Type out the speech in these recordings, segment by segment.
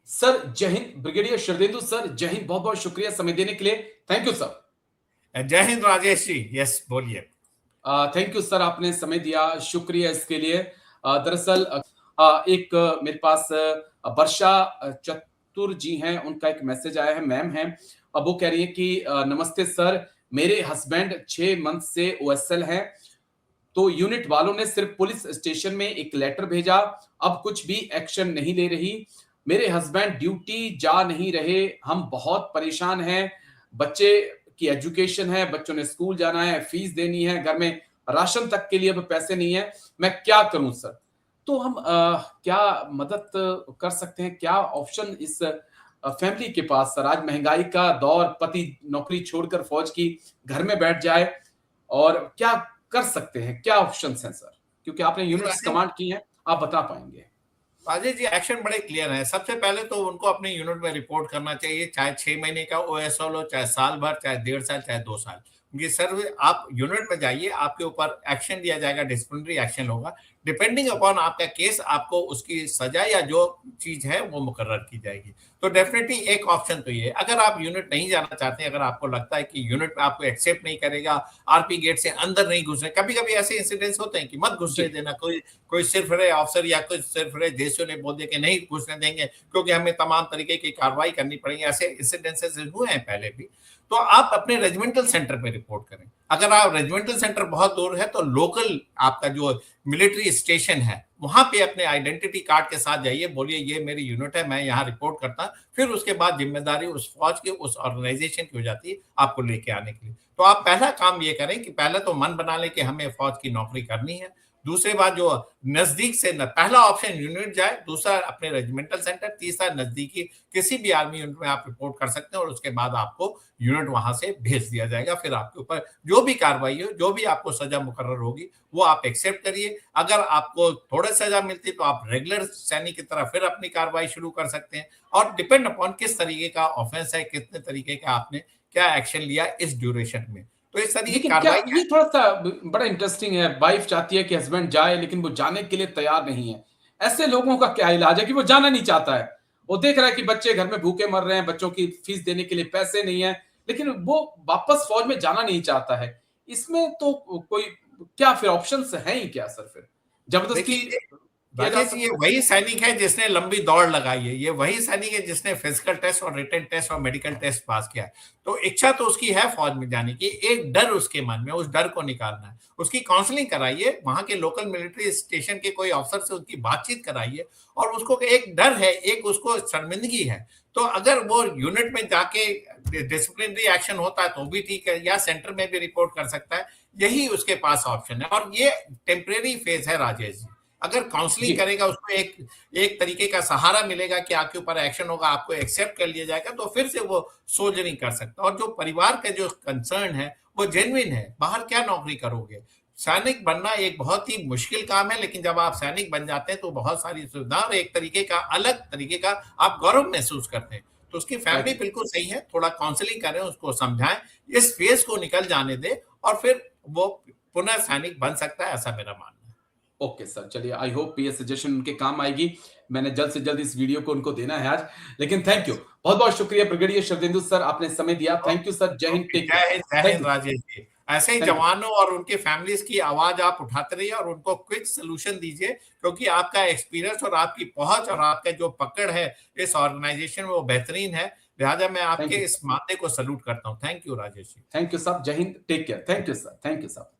Sir जय Hind. Brigadier Sharadendu sir जय हिंद। बहुत बहुत शुक्रिया समय देने के लिए। Thank you sir. जय हिंद राजेश जी। यस बोलिए। थैंक यू सर, आपने समय दिया, शुक्रिया इसके लिए। दरअसल एक मेरे पास वर्षा चतुर जी हैं, उनका एक मैसेज आया है, मैम हैं। अब वो कह रही है कि नमस्ते सर, मेरे हस्बैंड 6 मंथ से ओएसएल हैं, तो यूनिट वालों ने सिर्फ पुलिस स्टेशन में एक लेटर भेजा, अब कुछ भी एक्शन नहीं ले रही। मेरे हस्बैंड ड्यूटी जा नहीं रहे, हम बहुत परेशान हैं। बच्चे की एजुकेशन है, बच्चों ने स्कूल जाना है, फीस देनी है, घर में राशन तक के लिए अब पैसे नहीं है, मैं क्या करूं सर? तो हम क्या मदद कर सकते हैं? क्या ऑप्शन इस फैमिली के पास सर? आज महंगाई का दौर, पति नौकरी छोड़कर फौज की घर में बैठ जाए, और क्या कर सकते हैं? क्या ऑप्शंस हैं सर? क्योंकि आपने यूनिट्स कमांड की हैं, आप बता पाएंगे। राजेश जी, एक्शन बड़े क्लियर है। सबसे पहले तो उनको अपने यूनिट में रिपोर्ट करना चाहिए, चाहे 6 महीने का ओएसएल हो, चाहे साल भर, चाहे 1.5 साल, चाहे 2 साल। ये सर आप यूनिट में जाइए, आपके ऊपर एक्शन लिया जाएगा, डिसिप्लिनरी एक्शन होगा। डिपेंडिंग अपॉन आपका केस, आपको उसकी सजा या जो चीज है वो मुकर्रर की जाएगी। तो डेफिनेटली एक ऑप्शन तो ये है। अगर आप यूनिट नहीं जाना चाहते, अगर आपको लगता है कि यूनिट में आपको एक्सेप्ट नहीं करेगा, आरपी गेट से अंदर नहीं घुसने, कभी कभी ऐसे इंसिडेंट्स होते हैं कि मत घुसने देना, कोई सिरफिरे अफसर या कोई सिरफिरे देशों ने बोल दिया कि नहीं घुसने देंगे क्योंकि हमें तमाम तरीके की कार्रवाई करनी पड़ेगी। ऐसे इंसिडेंसेस हुए हैं पहले भी। तो आप अपने रेजिमेंटल सेंटर पे रिपोर्ट करें। अगर आप रेजिमेंटल सेंटर बहुत दूर है तो लोकल आपका जो मिलिट्री स्टेशन है वहां पे अपने आइडेंटिटी कार्ड के साथ जाइए, बोलिए ये मेरी यूनिट है, मैं यहाँ रिपोर्ट करता। फिर उसके बाद जिम्मेदारी उस फौज की, उस ऑर्गेनाइजेशन की हो जाती है आपको लेके आने के लिए। तो आप पहला काम ये करें कि पहले तो मन बना लें कि हमें फौज की नौकरी करनी है। दूसरी बात, जो नजदीक से पहला ऑप्शन यूनिट जाए, दूसरा अपने रेजिमेंटल सेंटर, तीसरा नजदीकी किसी भी आर्मी यूनिट में आप रिपोर्ट कर सकते हैं, और उसके बाद आपको यूनिट वहां से भेज दिया जाएगा। फिर आपके ऊपर जो भी कार्रवाई हो, जो भी आपको सजा मुकर्रर होगी, वो आप एक्सेप्ट करिए। अगर आपको थोड़ा सजा मिलती है तो आप रेगुलर सैनिक की तरह फिर अपनी कार्रवाई शुरू कर सकते हैं। और डिपेंड अपॉन किस तरीके का ऑफेंस है, कितने तरीके का आपने क्या एक्शन लिया इस ड्यूरेशन में। तो इस तरीके की लेकिन क्या कार्रवाई ये थोड़ा सा बड़ा इंटरेस्टिंग है, वाइफ चाहती है कि हस्बैंड जाए, लेकिन वो जाने के लिए तैयार नहीं है। ऐसे लोगों का क्या इलाज है कि वो जाना नहीं चाहता है? वो देख रहा है कि बच्चे घर में भूखे मर रहे हैं, बच्चों की फीस देने के लिए पैसे नहीं है, लेकिन वो वापस फौज में जाना नहीं चाहता है। इसमें तो कोई क्या फिर ऑप्शंस हैं ही क्या सर? फिर जबरदस्ती देखिए किया जा राजेश जी, ये सकता है? वही सैनिक है जिसने लंबी दौड़ लगाई है, ये वही सैनिक है जिसने फिजिकल टेस्ट और रिटन टेस्ट और मेडिकल टेस्ट पास किया है। तो इच्छा तो उसकी है फौज में जाने की, एक डर उसके मन में, उस डर को निकालना है। उसकी काउंसलिंग कराइए, वहां के लोकल मिलिट्री स्टेशन के कोई अफसर से उसकी बातचीत कराइए, और उसको एक डर है, एक उसको शर्मिंदगी है। तो अगर वो यूनिट में जाके डिसिप्लिनरी एक्शन होता है तो भी ठीक है, या सेंटर में भी रिपोर्ट कर सकता है। यही उसके पास ऑप्शन है, और ये टेम्परेरी फेज है राजेश जी। अगर काउंसलिंग करेगा, उसको एक एक तरीके का सहारा मिलेगा कि आपके ऊपर एक्शन होगा, आपको एक्सेप्ट कर लिया जाएगा, तो फिर से वो सोल्जरिंग कर सकता है। और जो परिवार का जो कंसर्न है वो जेन्युइन है। बाहर क्या नौकरी करोगे? सैनिक बनना एक बहुत ही मुश्किल काम है, लेकिन जब आप सैनिक बन जाते हैं तो बहुत सारी सुविधा और एक तरीके का, अलग तरीके का आप गौरव महसूस करते हैं। तो उसकी फैमिली बिल्कुल सही है, थोड़ा काउंसलिंग करें, उसको समझाएं, इस फेज को निकल जाने दे, और फिर वो पुनः सैनिक बन सकता है, ऐसा मेरा मानना है। ओके सर, चलिए, आई होप ये सजेशन उनके काम आएगी। मैंने जल्द से जल्द इस वीडियो को उनको देना है आज। लेकिन थैंक यू, बहुत बहुत शुक्रिया ब्रिगेडियर शरदेंदु सर, आपने समय दिया। थैंक यू सर, जय हिंद, टेक केयर। जय थैंक हिंद यू, राजेश जी। ऐसे ही थैंक यू। जवानों और उनके फैमिलीज की आवाज आप उठाते रहिए और उनको क्विक सोल्यूशन दीजिए, क्योंकि आपका एक्सपीरियंस और आपकी पहुंच और आपका जो पकड़ है इस ऑर्गेनाइजेशन में वो बेहतरीन है। लिहाजा मैं थैंक आपके यू इस मादे को सल्यूट करता हूँ। Thank you Rajesh ji. Thank you साहब, जय हिंद, take care. Thank you sir, thank you sir.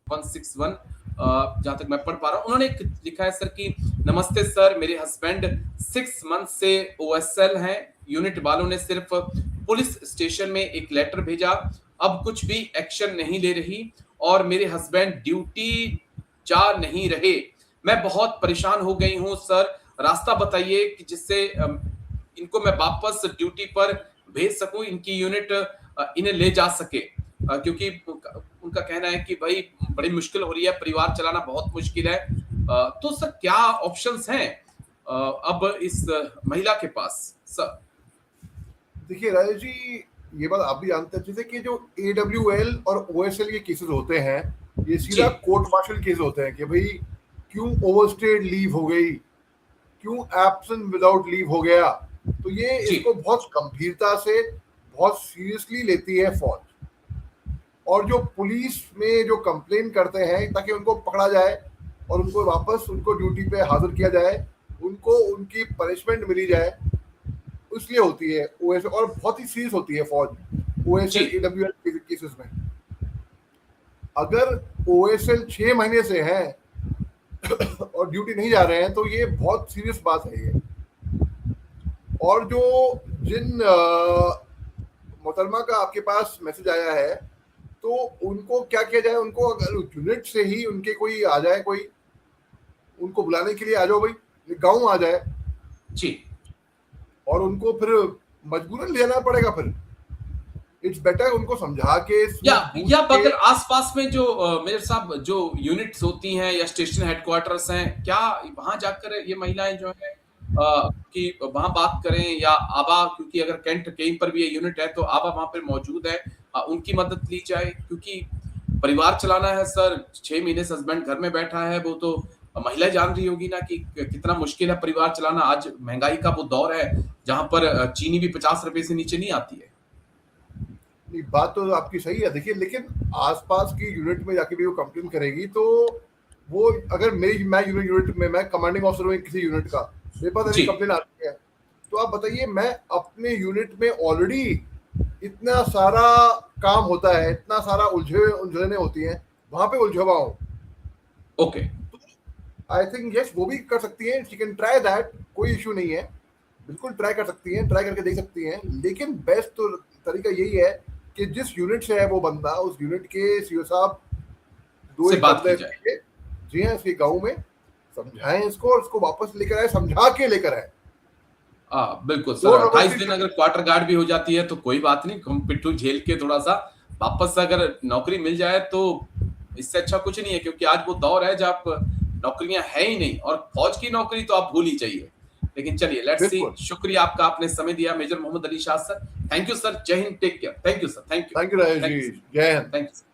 161, जहां तक मैं पढ़ पा रहा हूं, उन्होंने एक लिखा है सर कि नमस्ते सर, मेरे हस्बैंड 6 मंथ से ओएसएल हैं, यूनिट वालों ने सिर्फ पुलिस स्टेशन में एक लेटर भेजा, अब कुछ भी एक्शन नहीं ले रही, और मेरे हस्बैंड ड्यूटी जा नहीं रहे। मैं बहुत परेशान हो गई हूं सर, रास्ता बताइए कि जिससे इनको मैं वापस ड्यूटी पर भेज सकूं, इनकी यूनिट इन्हें ले जा सके। क्योंकि उनका कहना है कि भाई बड़ी मुश्किल हो रही है, परिवार चलाना बहुत मुश्किल है। तो सर क्या ऑप्शंस हैं अब इस महिला के पास सर? देखिए राजेश जी, ये बात आप भी जानते हैं जैसे कि जो AWL और OSL के केसेस होते हैं, ये सीधा कोर्ट मार्शल केस होते हैं कि भाई क्यों ओवरस्टेड लीव हो गई, क्यों एब्सेंट विदाउट लीव हो गया, तो ये जी। इसको बहुत गंभीरता से, बहुत सीरियसली लेती है फौज। और जो पुलिस में जो कंप्लेन करते हैं ताकि उनको पकड़ा जाए और उनको वापस उनको ड्यूटी पे हाजिर किया जाए, उनको उनकी पनिशमेंट मिली जाए, इसलिए होती है ओएसएल। और बहुत ही सीरियस होती है फौज ओएसएल जी। एडब्ल्यूएल केसेस में। अगर ओएसएल 6 महीने से है और ड्यूटी नहीं जा रहे हैं तो ये बहुत सीरियस बात है ये। और जो जिन मोहतरमा का आपके पास मैसेज आया है, तो उनको क्या किया जाए? उनको अगर यूनिट से ही उनके कोई आ जाए, कोई उनको बुलाने के लिए आ जाओ भाई, गांव आ जाए, जी। और उनको फिर मजबूरन ले जाना पड़ेगा। फिर इट्स बेटर उनको समझा के या अगर आसपास में जो मेरे साहब जो यूनिट्स होती हैं या स्टेशन हेडक्वार्टर्स हैं, क्या वहां जाकर ये महिलाएं जो है कि वहां बात करें, या आबा, क्योंकि अगर कैंट कहीं पर भी ये यूनिट है तो आबा वहां पर मौजूद है, उनकी मदद ली जाए? क्योंकि परिवार चलाना है सर, 6 महीने से हस्बैंड घर में बैठा है, वो तो महिला जान रही होगी ना कि कितना मुश्किल है परिवार चलाना। आज महंगाई का वो दौर है जहां पर चीनी भी 50 रुपए से नीचे नहीं आती है। बात तो आपकी सही है। देखिए, लेकिन आसपास की यूनिट में जाके भी वो कंप्लेन करेगी तो वो, अगर मैं यूनिट में, मैं कमांडिंग ऑफिसर हूँ किसी यूनिट का, मेरे पास ऐसी कंप्लेन आती है, तो आप बताइए, मैं अपने यूनिट में ऑलरेडी इतना सारा काम होता है, इतना सारा उलझने होती हैं, वहां पे उलझा हुआ हूँ। ओके, आई थिंक यस, वो भी कर सकती हैं, शी कैन ट्राई दैट, कोई इशू नहीं है, बिल्कुल ट्राई कर सकती हैं, ट्राई करके देख सकती हैं। लेकिन बेस्ट तो तरीका यही है कि जिस यूनिट से है वो बंदा, उस यूनिट के सीओ साहब से बात की जाए। जी हाँ, इसके गाँव में समझाएं इसको, और इसको वापस लेकर आए, समझा के लेकर आए। बिल्कुल सर, 28 दिन अगर क्वार्टर गार्ड भी हो जाती है तो कोई बात नहीं, हम पिट्ठू झेल के थोड़ा सा वापस अगर नौकरी मिल जाए तो इससे अच्छा कुछ नहीं है। क्योंकि आज वो दौर है जब नौकरियां है ही नहीं, और फौज की नौकरी तो आप भूल ही जाइए। लेकिन चलिए, लेट्स सी। शुक्रिया आपका, आपने समय दिया major Mohammad Ali Shah sir. Thank you sir, जय हिंद, take care. Thank you sir, thank you Rajesh ji, जय हिंद। Thank you.